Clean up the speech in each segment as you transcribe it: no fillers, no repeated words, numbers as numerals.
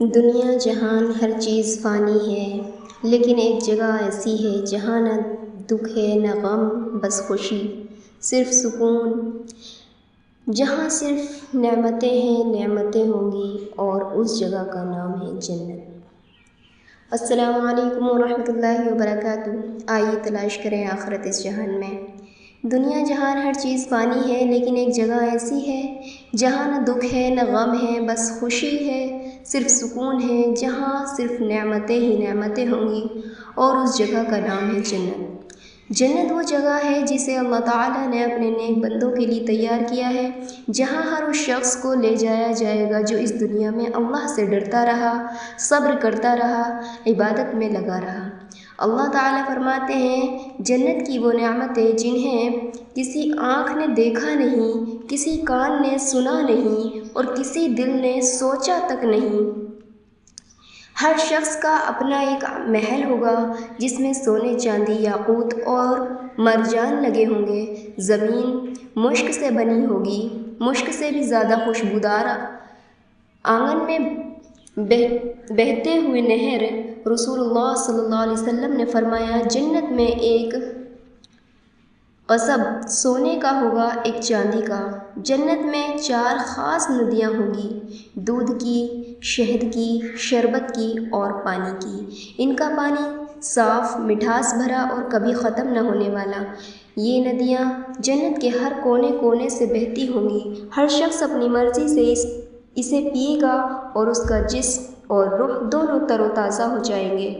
دنیا جہان ہر چیز فانی ہے، لیکن ایک جگہ ایسی ہے جہاں نہ دکھ ہے نہ غم، بس خوشی، صرف سکون، جہاں صرف نعمتیں ہیں، نعمتیں ہوں گی، اور اس جگہ کا نام ہے جنت۔ السلام علیکم ورحمۃ اللہ وبرکاتہ۔ آئیے تلاش کریں آخرت اس جہان میں۔ دنیا جہان ہر چیز فانی ہے، لیکن ایک جگہ ایسی ہے جہاں نہ دکھ ہے نہ غم ہے، بس خوشی ہے، صرف سکون ہے، جہاں صرف نعمتیں ہی نعمتیں ہوں گی، اور اس جگہ کا نام ہے جنت۔ جنت وہ جگہ ہے جسے اللہ تعالیٰ نے اپنے نیک بندوں کے لیے تیار کیا ہے، جہاں ہر اس شخص کو لے جایا جائے گا جو اس دنیا میں اللہ سے ڈرتا رہا، صبر کرتا رہا، عبادت میں لگا رہا۔ اللہ تعالیٰ فرماتے ہیں، جنت کی وہ نعمتیں جنہیں کسی آنکھ نے دیکھا نہیں، کسی کان نے سنا نہیں، اور کسی دل نے سوچا تک نہیں۔ ہر شخص کا اپنا ایک محل ہوگا جس میں سونے چاندی یاقوت اور مرجان لگے ہوں گے۔ زمین مشک سے بنی ہوگی، مشک سے بھی زیادہ خوشبودار۔ آنگن میں بہتے ہوئے نہر۔ رسول اللہ صلی اللہ علیہ وسلم نے فرمایا، جنت میں ایک قصب سونے کا ہوگا، ایک چاندی کا۔ جنت میں 4 خاص ندیاں ہوں گی، دودھ کی، شہد کی، شربت کی اور پانی کی۔ ان کا پانی صاف، مٹھاس بھرا اور کبھی ختم نہ ہونے والا۔ یہ ندیاں جنت کے ہر کونے کونے سے بہتی ہوں گی۔ ہر شخص اپنی مرضی سے اسے پیے گا، اور اس کا جسم اور روح دونوں تر و تازہ ہو جائیں گے۔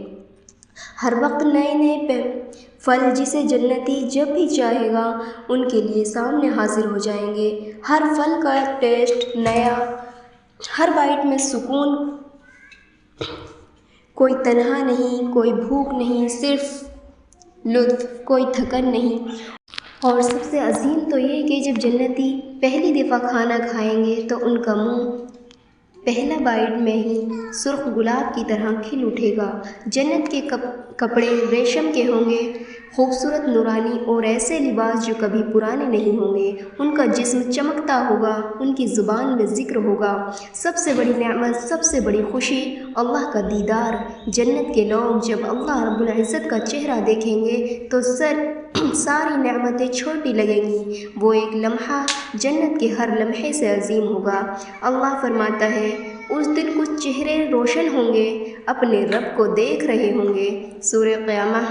ہر وقت نئے نئے پھل جسے جنتی جب بھی چاہے گا ان کے لیے سامنے حاضر ہو جائیں گے۔ ہر پھل کا ٹیسٹ نیا، ہر بائٹ میں سکون، کوئی تنہا نہیں، کوئی بھوک نہیں، صرف لطف، کوئی تھکن نہیں۔ اور سب سے عظیم تو یہ کہ جب جنتی پہلی دفعہ کھانا کھائیں گے تو ان کا منہ پہلا بائٹ میں ہی سرخ گلاب کی طرح کھل اٹھے گا۔ جنت کے کپڑے ریشم کے ہوں گے، خوبصورت، نورانی، اور ایسے لباس جو کبھی پرانے نہیں ہوں گے۔ ان کا جسم چمکتا ہوگا، ان کی زبان میں ذکر ہوگا۔ سب سے بڑی نعمت، سب سے بڑی خوشی، اللہ کا دیدار۔ جنت کے لوگ جب اللہ رب العزت کا چہرہ دیکھیں گے تو ساری نعمتیں چھوٹی لگیں گی۔ وہ ایک لمحہ جنت کے ہر لمحے سے عظیم ہوگا۔ اللہ فرماتا ہے، اس دن کچھ چہرے روشن ہوں گے، اپنے رب کو دیکھ رہے ہوں گے۔ سورہ قیامہ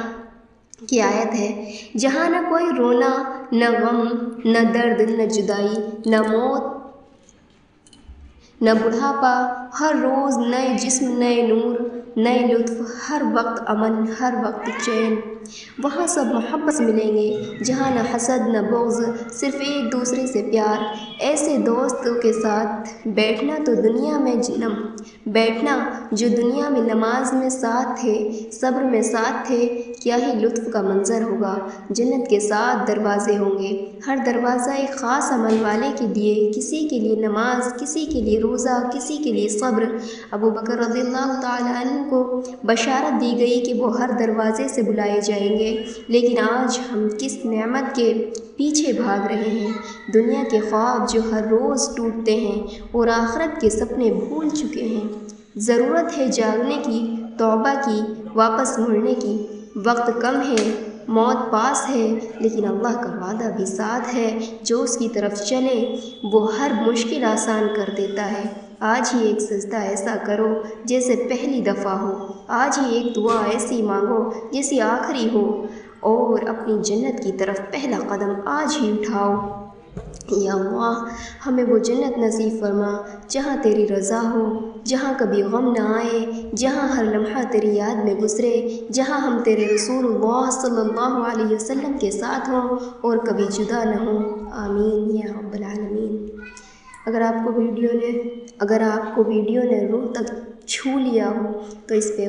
کی آیت ہے، جہاں نہ کوئی رونا، نہ غم، نہ درد، نہ جدائی، نہ موت، نہ بڑھاپا۔ ہر روز نئے جسم، نئے نور، نئے لطف، ہر وقت امن، ہر وقت چین۔ وہاں سب محبت سے ملیں گے، جہاں نہ حسد، نہ بغض، صرف ایک دوسرے سے پیار۔ ایسے دوستوں کے ساتھ بیٹھنا جو دنیا میں نماز میں ساتھ تھے، صبر میں ساتھ تھے، کیا ہی لطف کا منظر ہوگا۔ جنت کے 7 دروازے ہوں گے، ہر دروازہ ایک خاص عمل والے کے لیے، کسی کے لیے نماز، کسی کے لیے روزہ، کسی کے لیے صبر۔ ابو بکر رضی اللہ تعالیٰ عنہ کو بشارت دی گئی کہ وہ ہر دروازے سے بلائے جائیں گے، لیکن آج ہم کس نعمت کے پیچھے بھاگ رہے ہیں۔ دنیا کے خواب جو ہر روز ٹوٹتے ہیں، اور آخرت کے سپنے بھول چکے ہیں۔ ضرورت ہے جاگنے کی، توبہ کی، واپس مڑنے کی۔ وقت کم ہے، موت پاس ہے، لیکن اللہ کا وعدہ بھی ساتھ ہے۔ جو اس کی طرف چلے وہ ہر مشکل آسان کر دیتا ہے۔ آج ہی ایک سجدہ ایسا کرو جیسے پہلی دفعہ ہو، آج ہی ایک دعا ایسی مانگو جیسی آخری ہو، اور اپنی جنت کی طرف پہلا قدم آج ہی اٹھاؤ۔ یا اللہ، ہمیں وہ جنت نصیب فرما جہاں تیری رضا ہو، جہاں کبھی غم نہ آئے، جہاں ہر لمحہ تیری یاد میں گزرے، جہاں ہم تیرے رسول اللہ صلی اللہ علیہ وسلم کے ساتھ ہوں اور کبھی جدا نہ ہوں۔ آمین یا رب العالمین۔ اگر آپ کو ویڈیو نے روح تک چھو لیا ہو تو اس پہ